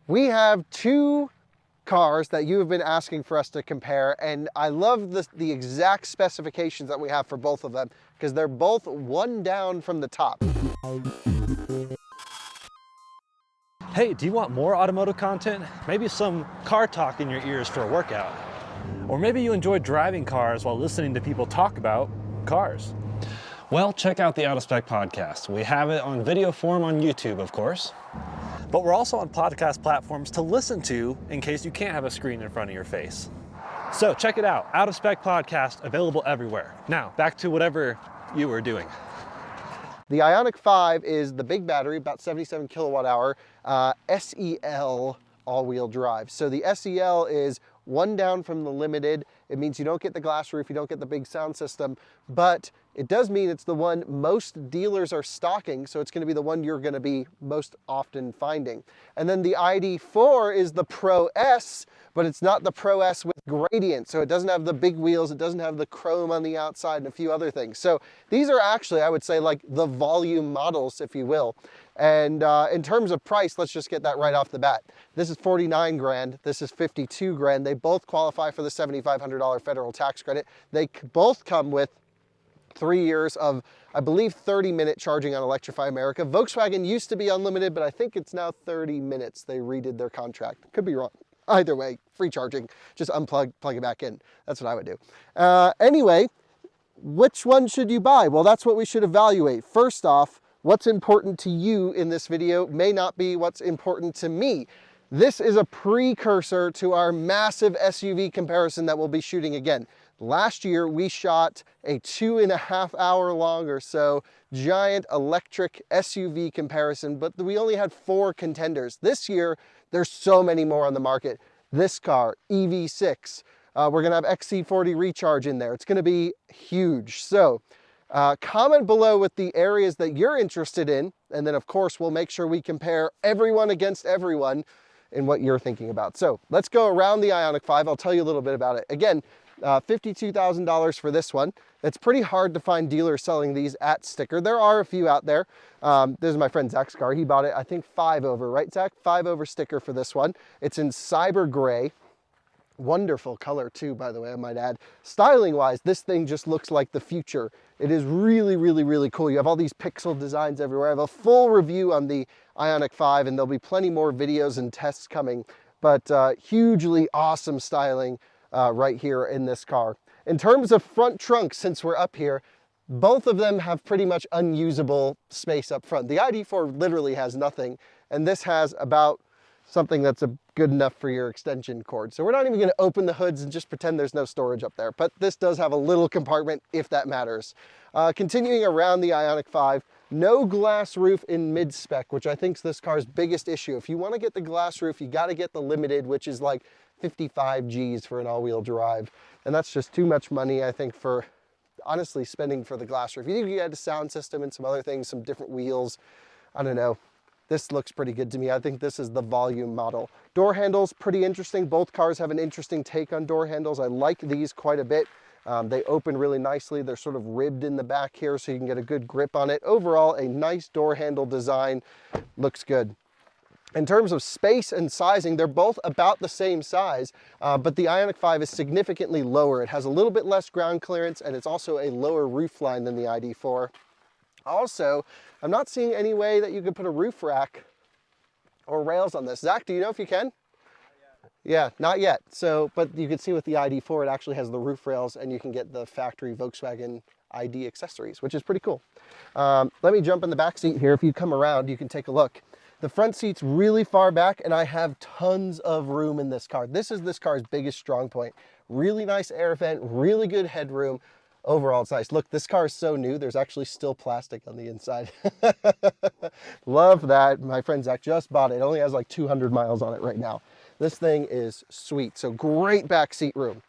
We have two cars that you have been asking for us to compare, and I love the exact specifications that we have for both of them because they're both one down from the top. Hey, do you want more automotive content? Maybe some car talk in your ears for a workout. Or maybe you enjoy driving cars while listening to people talk about cars. Well, check out the Out of Spec podcast. We have it on video form on YouTube, of course. But we're also on podcast platforms to listen to in case you can't have a screen in front of your face. So check it out, Out of Spec podcast, available everywhere. Now, back to whatever you were doing. The IONIQ 5 is the big battery, about 77 kilowatt hour, SEL all-wheel drive. So the SEL is one down from the Limited. It means you don't get the glass roof, you don't get the big sound system, but it does mean it's the one most dealers are stocking, so it's going to be the one you're going to be most often finding. And then the ID.4 is the Pro S, but it's not the Pro S with gradient, so it doesn't have the big wheels, it doesn't have the chrome on the outside and a few other things. So these are actually, I would say, like the volume models, if you will. And in terms of price, let's just get that right off the bat. This is 49 grand, this is 52 grand. They both qualify for the $7,500 federal tax credit. They both come with 3 years of, I believe, 30-minute charging on Electrify America. Volkswagen used to be unlimited, but I think it's now 30 minutes. They redid their contract. Could be wrong. Either way, free charging. Just unplug, plug it back in. That's what I would do. Anyway, which one should you buy? Well, that's what we should evaluate. First off, what's important to you in this video may not be what's important to me. This is a precursor to our massive SUV comparison that we'll be shooting again. Last year, we shot a 2.5 hour long or so giant electric SUV comparison, but we only had 4 contenders. This year, there's so many more on the market. This car, EV6, we're gonna have XC40 recharge in there. It's gonna be huge. So comment below with the areas that you're interested in, and then of course, we'll make sure we compare everyone against everyone in what you're thinking about. So let's go around the IONIQ 5. I'll tell you a little bit about it. Again, $52,000 for this one. It's pretty hard to find dealers selling these at sticker. There are a few out there. This is my friend Zach's car. He bought it, I think 5 over, right Zach? 5 over sticker for this one. It's in cyber gray. Wonderful color too, by the way, I might add. Styling wise, this thing just looks like the future. It is really, really, really cool. You have all these pixel designs everywhere. I have a full review on the IONIQ 5 and there'll be plenty more videos and tests coming, but hugely awesome styling right here in this car. In terms of front trunk, since we're up here, both of them have pretty much unusable space up front. The ID.4 literally has nothing, and this has about something that's good enough for your extension cord. So we're not even going to open the hoods and just pretend there's no storage up there, but this does have a little compartment if that matters. Continuing around the IONIQ 5, no glass roof in mid-spec, which I think is this car's biggest issue. If you want to get the glass roof, you got to get the Limited, which is like 55 G's for an all-wheel drive. And that's just too much money, I think, for honestly spending for the glass roof. You think you had a sound system and some other things, some different wheels. I don't know. This looks pretty good to me. I think this is the volume model. Door handles, pretty interesting. Both cars have an interesting take on door handles. I like these quite a bit. They open really nicely. They're sort of ribbed in the back here so you can get a good grip on it. Overall, a nice door handle design. Looks good. In terms of space and sizing, they're both about the same size, but the IONIQ 5 is significantly lower. It has a little bit less ground clearance, and it's also a lower roof line than the ID.4. Also, I'm not seeing any way that you could put a roof rack or rails on this. Zach, do you know if you can? Yeah, not yet. So, but you can see with the ID.4, it actually has the roof rails, and you can get the factory Volkswagen ID accessories, which is pretty cool. Let me jump in the back seat here. If you come around, you can take a look. The front seat's really far back, and I have tons of room in this car. This is this car's biggest strong point. Really nice air vent, really good headroom. Overall, it's nice. Look, this car is so new, there's actually still plastic on the inside. Love that. My friend Zach just bought it. It only has like 200 miles on it right now. This thing is sweet. So great back seat room.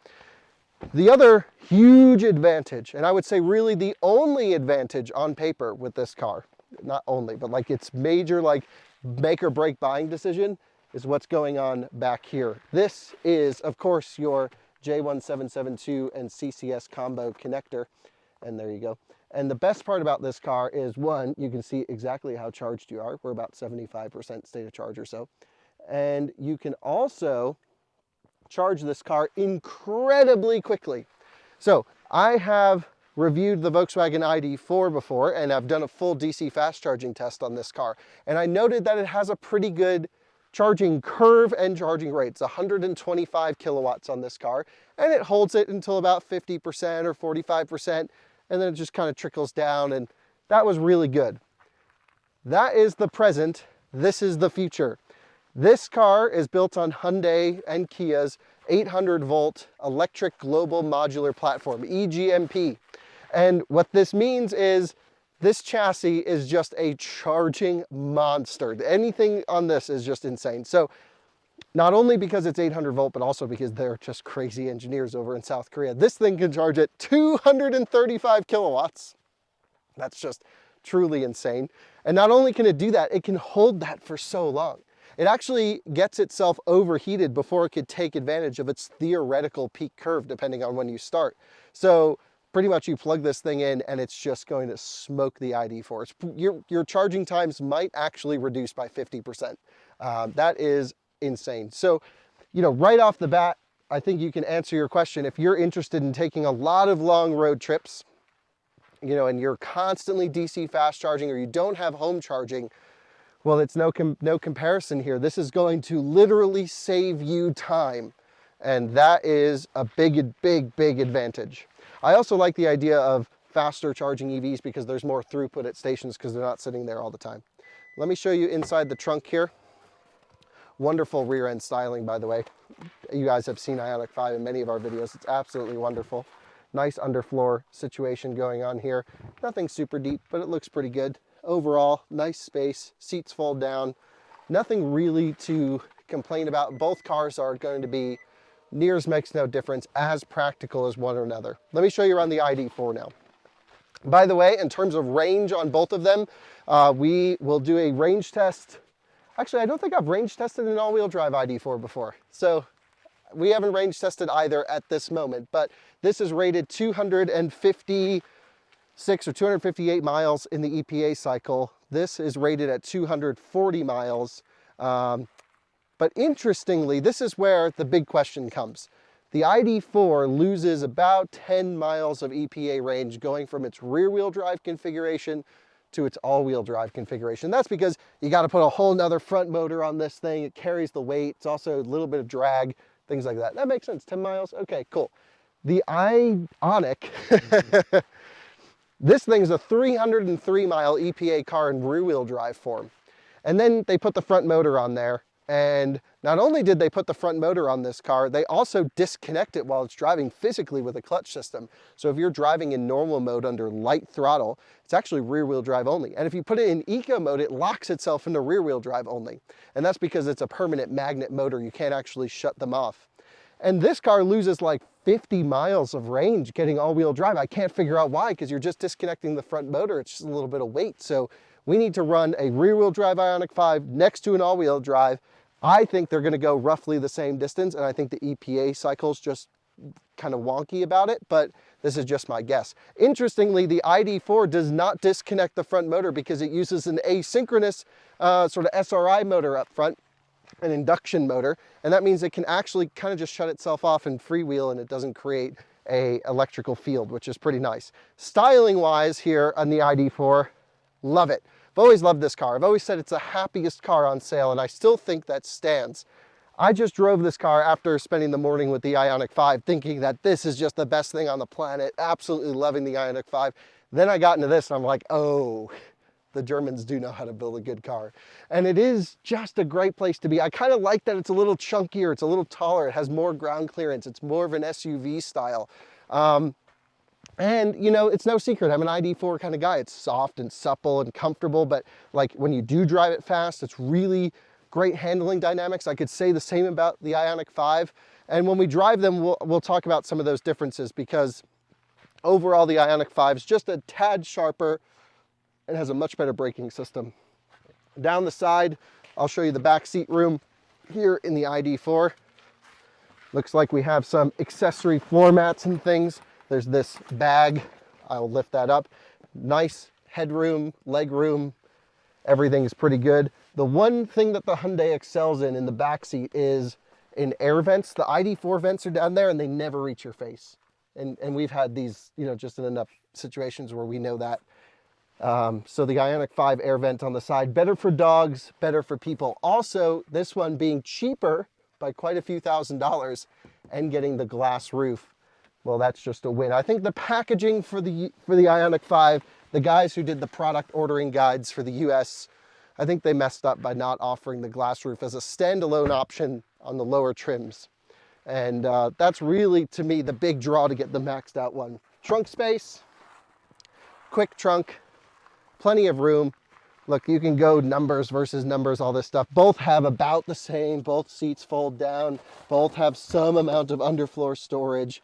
The other huge advantage, and I would say really the only advantage on paper with this car, not only, but like its major like make or break buying decision, is what's going on back here. This is, of course, your J1772 and CCS combo connector. And there you go. And the best part about this car is, one, you can see exactly how charged you are. We're about 75% state of charge or so. And you can also charge this car incredibly quickly. So I have reviewed the Volkswagen ID.4 before, and I've done a full DC fast charging test on this car. And I noted that it has a pretty good charging curve and charging rate. It's 125 kilowatts on this car, and it holds it until about 50% or 45%, and then it just kind of trickles down, and that was really good. That is the present. This is the future. This car is built on Hyundai and Kia's 800 volt electric global modular platform, EGMP. And what this means is this chassis is just a charging monster. Anything on this is just insane. So not only because it's 800 volt, but also because they're just crazy engineers over in South Korea. This thing can charge at 235 kilowatts. That's just truly insane. And not only can it do that, it can hold that for so long. It actually gets itself overheated before it could take advantage of its theoretical peak curve, depending on when you start. So pretty much you plug this thing in and it's just going to smoke the ID.4. Your charging times might actually reduce by 50%. That is insane. So, you know, right off the bat, I think you can answer your question. If you're interested in taking a lot of long road trips, you know, and you're constantly DC fast charging or you don't have home charging, well, it's no comparison here. This is going to literally save you time. And that is a big advantage. I also like the idea of faster charging EVs because there's more throughput at stations because they're not sitting there all the time. Let me show you inside the trunk here. Wonderful rear end styling, by the way. You guys have seen IONIQ 5 in many of our videos. It's absolutely wonderful. Nice underfloor situation going on here. Nothing super deep, but it looks pretty good. Overall, nice space, seats fold down. Nothing really to complain about. Both cars are going to be, nears makes no difference, as practical as one or another. Let me show you around the ID.4 now. By the way, in terms of range on both of them, we will do a range test. Actually, I don't think I've range tested an all-wheel drive ID.4 before. So we haven't range tested either at this moment, but this is rated 256 or 258 miles in the EPA cycle. This is rated at 240 miles. But interestingly, this is where the big question comes. The ID.4 loses about 10 miles of EPA range going from its rear-wheel drive configuration to its all-wheel drive configuration. That's because you got to put a whole nother front motor on this thing. It carries the weight. It's also a little bit of drag, things like that. That makes sense. 10 miles? Okay, cool. The IONIQ, this thing's a 303 mile EPA car in rear-wheel drive form. And then they put the front motor on there. And not only did they put the front motor on this car, they also disconnect it while it's driving physically with a clutch system. So if you're driving in normal mode under light throttle, it's actually rear-wheel drive only. And if you put it in eco mode, it locks itself into rear-wheel drive only. And that's because it's a permanent magnet motor. You can't actually shut them off. And this car loses like 50 miles of range getting all-wheel drive. I can't figure out why, because you're just disconnecting the front motor. It's just a little bit of weight. So we need to run a rear-wheel drive IONIQ 5 next to an all-wheel drive. I think they're going to go roughly the same distance, and I think the EPA cycle's just kind of wonky about it, but this is just my guess. Interestingly, the ID.4 does not disconnect the front motor because it uses an asynchronous sort of SRI motor up front, an induction motor, and that means it can actually kind of just shut itself off and freewheel, and it doesn't create a electrical field, which is pretty nice. Styling-wise here on the ID.4, love it. I've always loved this car. I've always said it's the happiest car on sale, and I still think that stands. I just drove this car after spending the morning with the IONIQ 5, thinking that this is just the best thing on the planet, absolutely loving the IONIQ 5. Then I got into this, and I'm like, oh, the Germans do know how to build a good car. And it is just a great place to be. I kind of like that it's a little chunkier, it's a little taller, it has more ground clearance, it's more of an SUV style. And, you know, it's no secret, I'm an ID.4 kind of guy. It's soft and supple and comfortable, but like when you do drive it fast, it's really great handling dynamics. I could say the same about the IONIQ 5. And when we drive them, we'll talk about some of those differences, because overall the IONIQ 5 is just a tad sharper and has a much better braking system. Down the side, I'll show you the back seat room here in the ID.4. Looks like we have some accessory floor mats and things. There's this bag, I'll lift that up. Nice headroom, leg room, everything is pretty good. The one thing that the Hyundai excels in the backseat is in air vents. The ID.4 vents are down there and they never reach your face. And we've had these, you know, just in enough situations where we know that. So the IONIQ 5 air vent on the side, better for dogs, better for people. Also, this one being cheaper by quite a few $1,000s and getting the glass roof. Well, that's just a win. I think the packaging for the IONIQ 5, the guys who did the product ordering guides for the US, I think they messed up by not offering the glass roof as a standalone option on the lower trims. And that's really, to me, the big draw to get the maxed out one. Trunk space, quick trunk, plenty of room. Look, you can go numbers versus numbers, all this stuff. Both have about the same, both seats fold down, both have some amount of underfloor storage.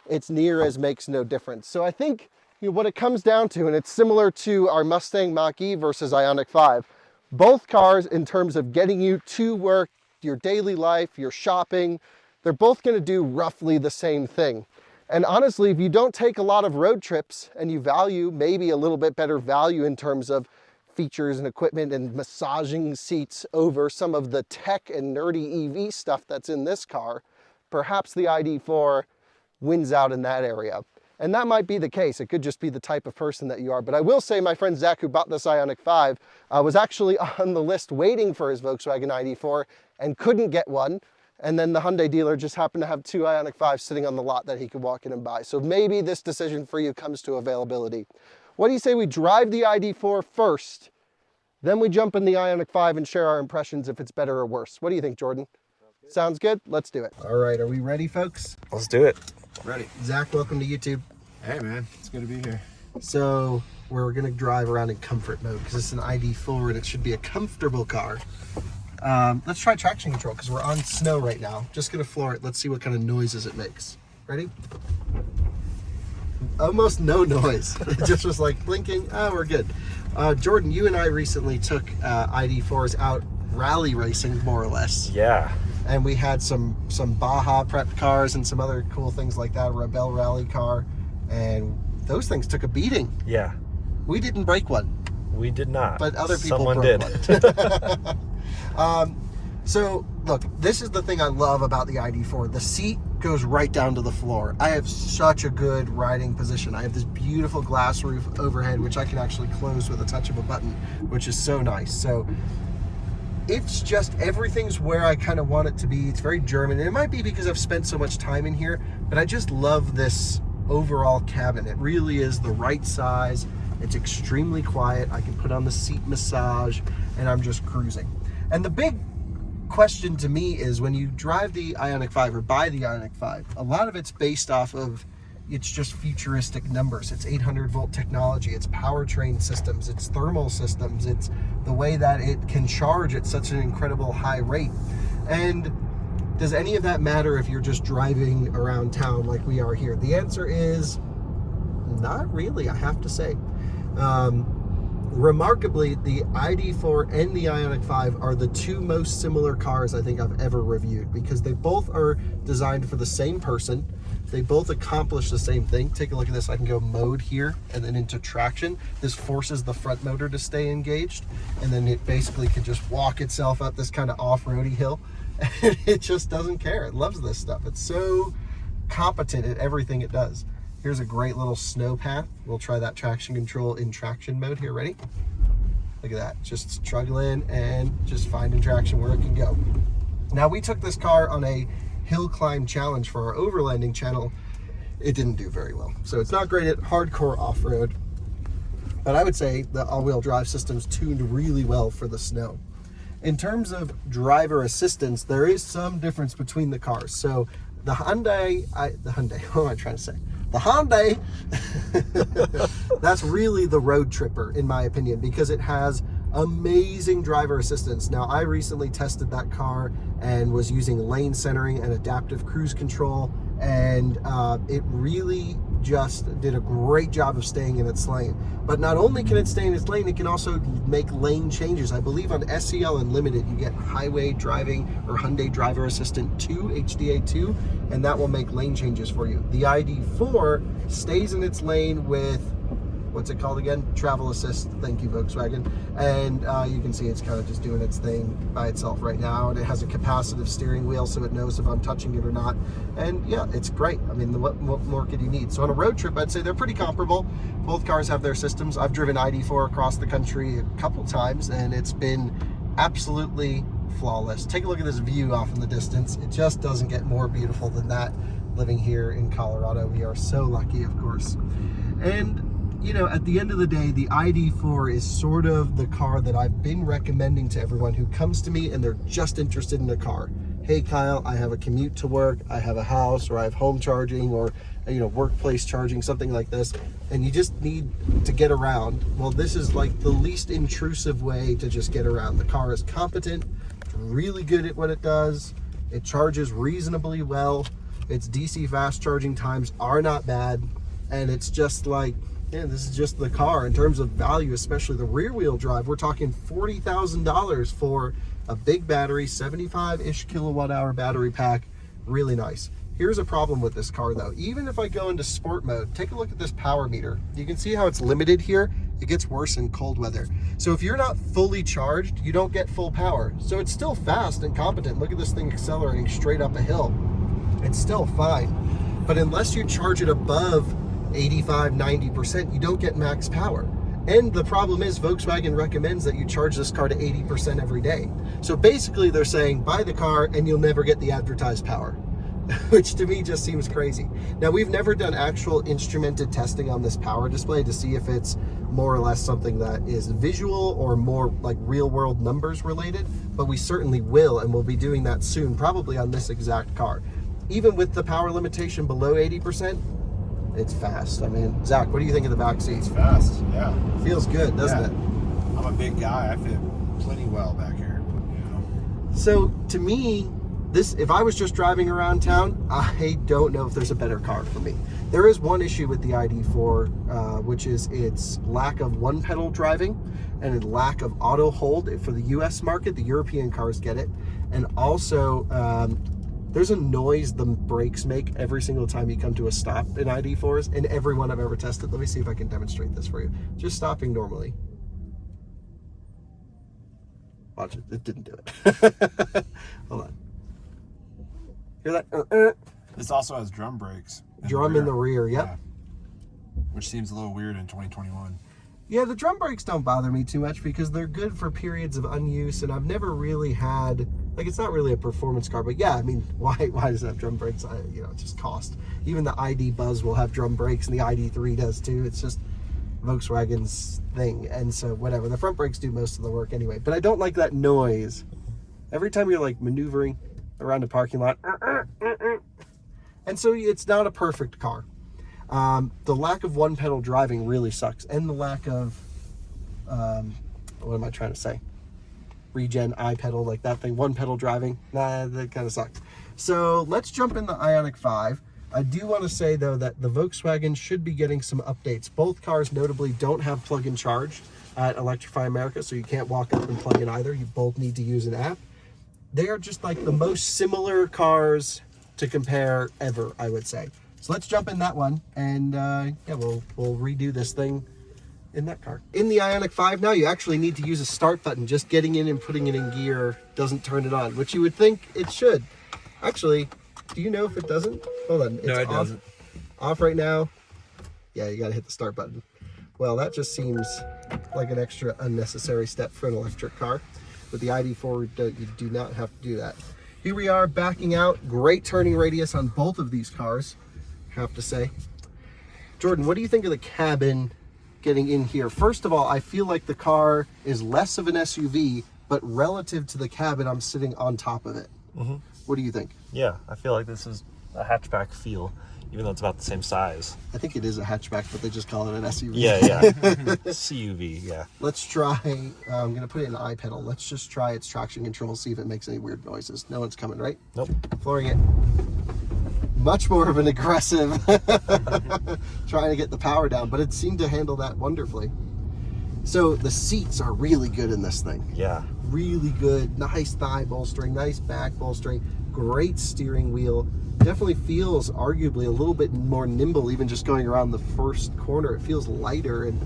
It's near as makes no difference. So I think, you know, what it comes down to, and it's similar to our Mustang Mach-E versus IONIQ 5, both cars in terms of getting you to work, your daily life, your shopping, they're both going to do roughly the same thing. And honestly, if you don't take a lot of road trips and you value maybe a little bit better value in terms of features and equipment and massaging seats over some of the tech and nerdy EV stuff that's in this car, perhaps the ID.4 wins out in that area. And that might be the case. It could just be the type of person that you are. But I will say my friend Zach, who bought this IONIQ 5, was actually on the list waiting for his Volkswagen ID.4 and couldn't get one. And then the Hyundai dealer just happened to have 2 IONIQ 5s sitting on the lot that he could walk in and buy. So maybe this decision for you comes to availability. What do you say we drive the ID.4 first, then we jump in the IONIQ 5 and share our impressions if it's better or worse? What do you think, Jordan? Sounds good? Let's do it. All right, are we ready, folks? Let's do it. Ready. Zach, welcome to YouTube. Hey, man. It's good to be here. So we're going to drive around in comfort mode because it's an ID.4 and it should be a comfortable car. Let's try traction control because we're on snow right now. Just going to floor it. Let's see what kind of noises it makes. Ready? Almost no noise. It just was like blinking. Oh, we're good. Jordan, you and I recently took ID.4s out rally racing, more or less. Yeah. And we had some Baja prep cars and some other cool things like that, a Rebel rally car. And those things took a beating. Yeah. We didn't break one. We did not. But other people Someone broke did. one. So look, this is the thing I love about the ID.4. The seat goes right down to the floor. I have such a good riding position. I have this beautiful glass roof overhead, which I can actually close with a touch of a button, which is so nice. So it's just, everything's where I kind of want it to be. It's very German. And it might be because I've spent so much time in here, but I just love this overall cabin. It really is the right size. It's extremely quiet. I can put on the seat massage and I'm just cruising. And the big question to me is when you drive the IONIQ 5 or buy the IONIQ 5, a lot of it's based off of, it's just futuristic numbers. It's 800 volt technology, it's powertrain systems, it's thermal systems, it's the way that it can charge at such an incredible high rate. And does any of that matter if you're just driving around town like we are here? The answer is not really, I have to say. Remarkably, the ID.4 and the IONIQ 5 are the two most similar cars I think I've ever reviewed because they both are designed for the same person. They both accomplish the same thing. Take a look at this. I can go mode here and then into traction. This forces the front motor to stay engaged, and then it basically can just walk itself up this kind of off-roady hill. And it just doesn't care. It loves this stuff. It's so competent at everything it does. Here's a great little snow path. We'll try that traction control in traction mode here. Ready? Look at that. Just struggling and just finding traction where it can go. Now, we took this car on a hill climb challenge for our overlanding channel. It didn't do very well. So it's not great at hardcore off-road. But I would say the all-wheel drive system's tuned really well for the snow. In terms of driver assistance, there is some difference between the cars. So the Hyundai, what am I trying to say? The Hyundai, that's really the road tripper in my opinion because it has amazing driver assistance. Now, I recently tested that car and was using lane centering and adaptive cruise control, and it really just did a great job of staying in its lane. But not only can it stay in its lane, it can also make lane changes. I believe on SEL Unlimited, you get Highway Driving or Hyundai Driver Assistant 2, HDA 2, and that will make lane changes for you. The ID.4 stays in its lane with what's it called again? Travel assist. Thank you, Volkswagen. And you can see it's kind of just doing its thing by itself right now. And it has a capacitive steering wheel, so it knows if I'm touching it or not. And yeah, it's great. I mean, what more could you need? So on a road trip, I'd say they're pretty comparable. Both cars have their systems. I've driven ID.4 across the country a couple times, and it's been absolutely flawless. Take a look at this view off in the distance. It just doesn't get more beautiful than that. Living here in Colorado, we are so lucky, of course. And you know, at the end of the day, the ID.4 is sort of the car that I've been recommending to everyone who comes to me and they're just interested in a car. Hey Kyle, I have a commute to work, I have a house, or I have home charging, or you know, workplace charging, something like this, and you just need to get around. Well, this is like the least intrusive way to just get around. The car is competent, it's really good at what it does, it charges reasonably well, its DC fast charging times are not bad, and it's just like, yeah, this is just the car. In terms of value, especially the rear wheel drive, we're talking $40,000 for a big battery, 75-ish kilowatt hour battery pack. Really nice. Here's a problem with this car though. Even if I go into sport mode, take a look at this power meter. You can see how it's limited here. It gets worse in cold weather. So if you're not fully charged, you don't get full power. So it's still fast and competent. Look at this thing accelerating straight up a hill. It's still fine. But unless you charge it above 85, 90%, you don't get max power. And the problem is Volkswagen recommends that you charge this car to 80% every day. So basically they're saying buy the car and you'll never get the advertised power, which to me just seems crazy. Now, we've never done actual instrumented testing on this power display to see if it's more or less something that is visual or more like real world numbers related, but we certainly will, and we'll be doing that soon, probably on this exact car. Even with the power limitation below 80%, it's fast. I mean, Zach, what do you think of the back seat? It's fast, yeah. Feels good, doesn't it? I'm a big guy. I fit plenty well back here. You know? So to me, this, if I was just driving around town, I don't know if there's a better car for me. There is one issue with the ID.4, which is its lack of one pedal driving and a lack of auto hold for the US market. The European cars get it. And also, there's a noise the brakes make every single time you come to a stop in ID.4s, and every one I've ever tested. Let me see if I can demonstrate this for you. Just stopping normally. Watch it, it didn't do it. Hold on. Hear that? This also has drum brakes. Drum in the rear, yep. Yeah. Which seems a little weird in 2021. Yeah, the drum brakes don't bother me too much because they're good for periods of unuse, and I've never really had, like, it's not really a performance car, but yeah, I mean, why does it have drum brakes? You know, it's just cost. Even the ID Buzz will have drum brakes, and the ID.3 does too. It's just Volkswagen's thing, and so whatever. The front brakes do most of the work anyway, but I don't like that noise. Every time you're like maneuvering around a parking lot, and so it's not a perfect car. The lack of one pedal driving really sucks, and the lack of what am I trying to say? Regen iPedal, like that thing, one pedal driving, nah, that kind of sucks. So let's jump in the IONIQ 5. I do want to say though that the Volkswagen should be getting some updates. Both cars notably don't have plug-in charge at Electrify America, so you can't walk up and plug in either. You both need to use an app. They are just like the most similar cars to compare ever, I would say. So let's jump in that one, and yeah, we'll redo this thing in that car. In the IONIQ 5 now, you actually need to use a start button. Just getting in and putting it in gear doesn't turn it on, which you would think it should. Actually, do you know if it doesn't? Hold on. No, it doesn't. Off right now. Yeah, you gotta hit the start button. Well, that just seems like an extra unnecessary step for an electric car. With the ID.4, you do not have to do that. Here we are backing out. Great turning radius on both of these cars, have to say. Jordan, what do you think of the cabin getting in here? First of all, I feel like the car is less of an SUV, but relative to the cabin, I'm sitting on top of it. Mm-hmm. What do you think? Yeah, I feel like this is a hatchback feel, even though it's about the same size. I think it is a hatchback, but they just call it an SUV. Yeah. CUV, yeah. Let's try, I'm going to put it in iPedal. Let's just try its traction control, see if it makes any weird noises. No one's coming, right? Nope. Flooring it. Much more of an aggressive trying to get the power down, but it seemed to handle that wonderfully. So the seats are really good in this thing. Yeah. Really good, nice thigh bolstering, nice back bolstering, great steering wheel. Definitely feels arguably a little bit more nimble, even just going around the first corner. It feels lighter and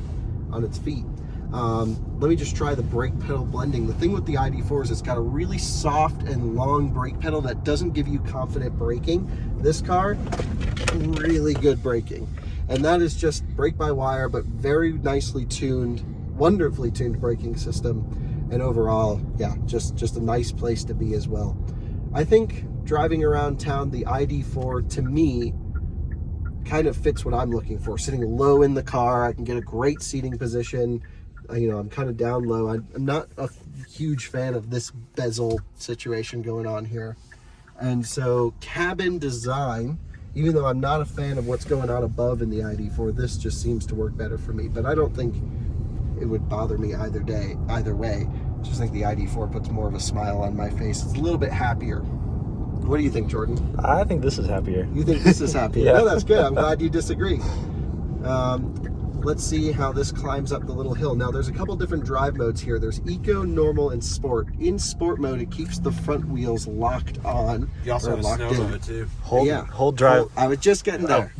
on its feet. Let me just try the brake pedal blending. The thing with the ID.4 is it's got a really soft and long brake pedal that doesn't give you confident braking. This car, really good braking. And that is just brake-by-wire, but very nicely tuned, wonderfully tuned braking system. And overall, yeah, just a nice place to be as well. I think driving around town, the ID.4, to me, kind of fits what I'm looking for. Sitting low in the car, I can get a great seating position. You know, I'm kind of down low. I'm not a huge fan of this bezel situation going on here. And so cabin design, even though I'm not a fan of what's going on above in the ID.4, this just seems to work better for me. But I don't think it would bother me either way. I just think the ID.4 puts more of a smile on my face. It's a little bit happier. What do you think, Jordan? I think this is happier. You think this is happier? Yeah. No, that's good. I'm glad you disagree. Let's see how this climbs up the little hill. Now, there's a couple different drive modes here. There's Eco, Normal, and Sport. In Sport mode, it keeps the front wheels locked on. You also have a snow mode too. Hold drive. I was just getting there.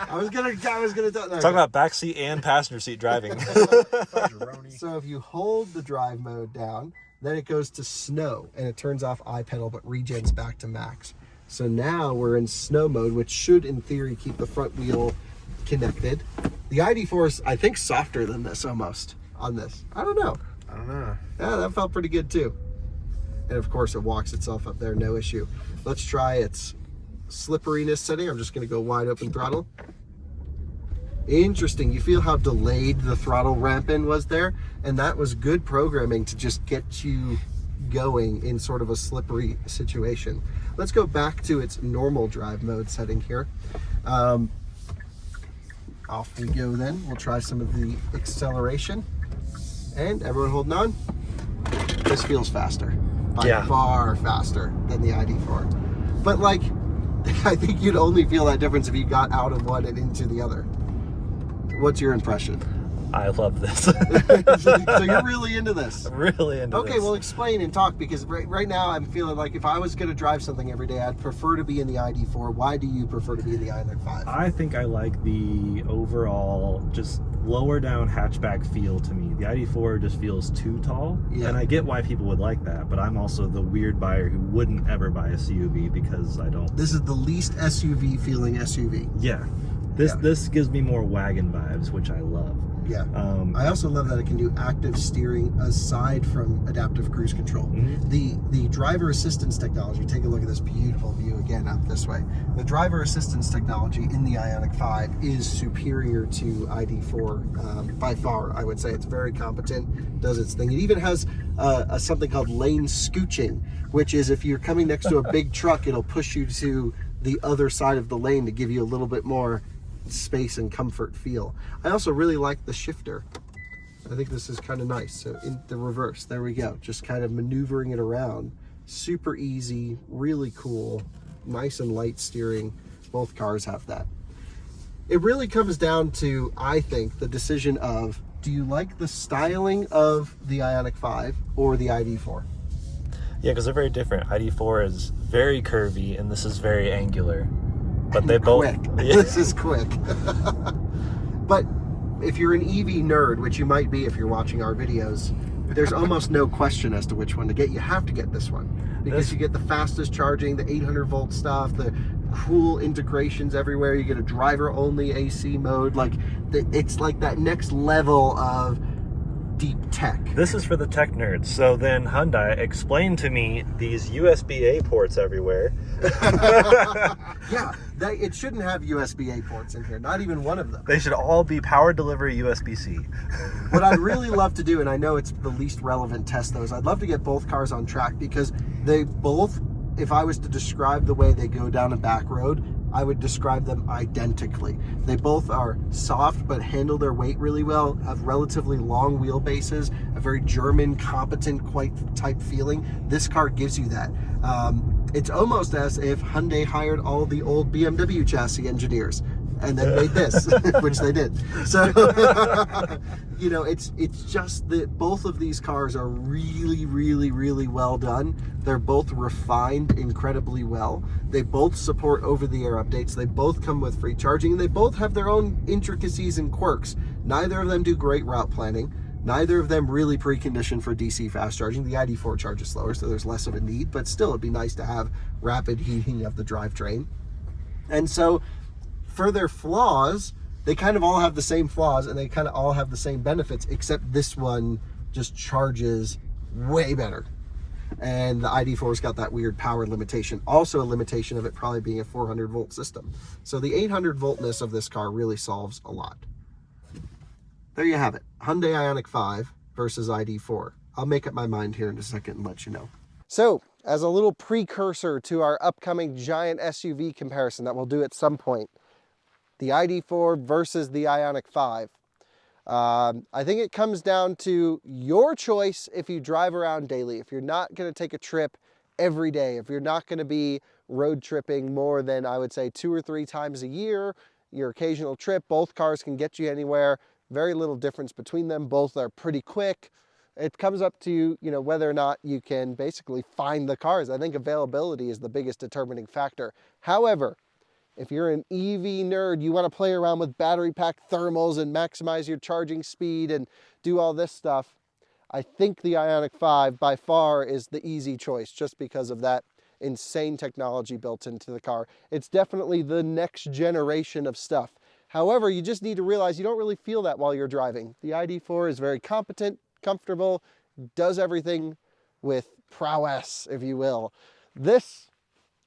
I was gonna Talking about backseat and passenger seat driving. So if you hold the drive mode down, then it goes to snow and it turns off iPedal but regens back to max. So now we're in snow mode, which should in theory keep the front wheel connected. The ID.4 is, I think, softer than this almost on this. I don't know. Yeah, that felt pretty good too. And of course it walks itself up there, no issue. Let's try its slipperiness setting. I'm just going to go wide open throttle. Interesting. You feel how delayed the throttle ramp in was there, and that was good programming to just get you going in sort of a slippery situation. Let's go back to its normal drive mode setting here. Off we go then. We'll try some of the acceleration. And everyone holding on. This feels faster. By far faster than the ID.4. But like, I think you'd only feel that difference if you got out of one and into the other. What's your impression? I love this. So you're really into this? I'm really into this. Okay, well explain and talk, because right now I'm feeling like if I was going to drive something every day, I'd prefer to be in the ID.4. Why do you prefer to be in the IONIQ 5? I think I like the overall just lower down hatchback feel to me. The ID.4 just feels too tall, and I get why people would like that, but I'm also the weird buyer who wouldn't ever buy a CUV because I don't. This is the least SUV feeling SUV. Yeah. This gives me more wagon vibes, which I love. Yeah. I also love that it can do active steering aside from adaptive cruise control. Mm-hmm. The driver assistance technology, take a look at this beautiful view again up this way. The driver assistance technology in the IONIQ 5 is superior to ID.4 by far. I would say it's very competent, does its thing. It even has something called lane scooching, which is if you're coming next to a big truck, it'll push you to the other side of the lane to give you a little bit more space and comfort feel. I also really like the shifter. I think this is kind of nice. So in the reverse, there we go. Just kind of maneuvering it around. Super easy, really cool, nice and light steering. Both cars have that. It really comes down to, I think, the decision of, do you like the styling of the IONIQ 5 or the ID.4? Yeah, because they're very different. ID.4 is very curvy and this is very angular. But they both quick. This is quick. But if you're an EV nerd, which you might be if you're watching our videos, there's almost no question as to which one to get. You have to get this one because you get the fastest charging, the 800 volt stuff, the cool integrations everywhere. You get a driver only AC mode. Like it's like that next level of deep tech. This is for the tech nerds. So then Hyundai explained to me these USB-A ports everywhere. Yeah, it shouldn't have USB-A ports in here, not even one of them. They should all be power delivery USB-C. What I'd really love to do, and I know it's the least relevant test though, is I'd love to get both cars on track, because they both, if I was to describe the way they go down a back road, I would describe them identically. They both are soft but handle their weight really well, have relatively long wheelbases, a very German competent quite type feeling. This car gives you that. It's almost as if Hyundai hired all the old BMW chassis engineers. and then made this, which they did. So, you know, it's just that both of these cars are really, really, really well done. They're both refined incredibly well. They both support over-the-air updates. They both come with free charging, and they both have their own intricacies and quirks. Neither of them do great route planning. Neither of them really precondition for DC fast charging. The ID.4 charges slower, so there's less of a need, but still it'd be nice to have rapid heating of the drivetrain. And so for their flaws, they kind of all have the same flaws and they kind of all have the same benefits, except this one just charges way better. And the ID.4's got that weird power limitation. Also a limitation of it probably being a 400 volt system. So the 800 voltness of this car really solves a lot. There you have it. Hyundai IONIQ 5 versus ID.4. I'll make up my mind here in a second and let you know. So, as a little precursor to our upcoming giant SUV comparison that we'll do at some point, the ID.4 versus the IONIQ 5. I think it comes down to your choice if you drive around daily. If you're not going to take a trip every day, if you're not going to be road tripping more than, I would say, 2 or 3 times a year, your occasional trip, both cars can get you anywhere. Very little difference between them. Both are pretty quick. It comes up to, you know, whether or not you can basically find the cars. I think availability is the biggest determining factor. However, if you're an EV nerd, you want to play around with battery pack thermals and maximize your charging speed and do all this stuff, I think the IONIQ 5 by far is the easy choice just because of that insane technology built into the car. It's definitely the next generation of stuff. However, you just need to realize you don't really feel that while you're driving. The ID.4 is very competent, comfortable, does everything with prowess, if you will. This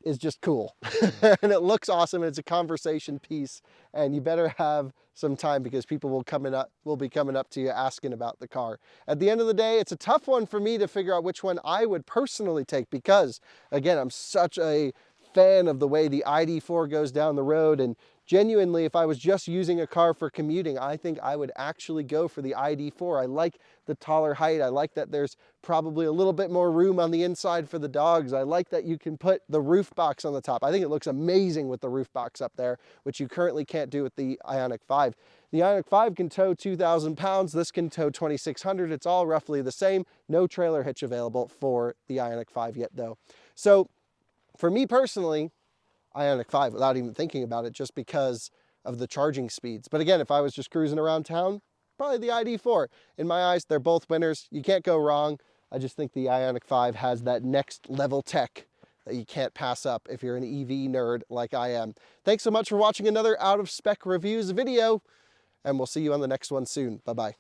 is just cool and it looks awesome, and it's a conversation piece, and you better have some time because people will be coming up to you asking about the car. At the end of the day, it's a tough one for me to figure out which one I would personally take because, again, I'm such a fan of the way the ID.4 goes down the road, and genuinely, if I was just using a car for commuting, I think I would actually go for the ID.4. I like the taller height. I like that there's probably a little bit more room on the inside for the dogs. I like that you can put the roof box on the top. I think it looks amazing with the roof box up there, which you currently can't do with the IONIQ 5. The IONIQ 5 can tow 2,000 pounds. This can tow 2,600. It's all roughly the same. No trailer hitch available for the IONIQ 5 yet, though. So for me personally, IONIQ 5 without even thinking about it, just because of the charging speeds. But again, if I was just cruising around town, probably the ID.4. In my eyes, they're both winners. You can't go wrong. I just think the IONIQ 5 has that next level tech that you can't pass up if you're an EV nerd like I am. Thanks so much for watching another Out of Spec Reviews video, and we'll see you on the next one soon. Bye-bye.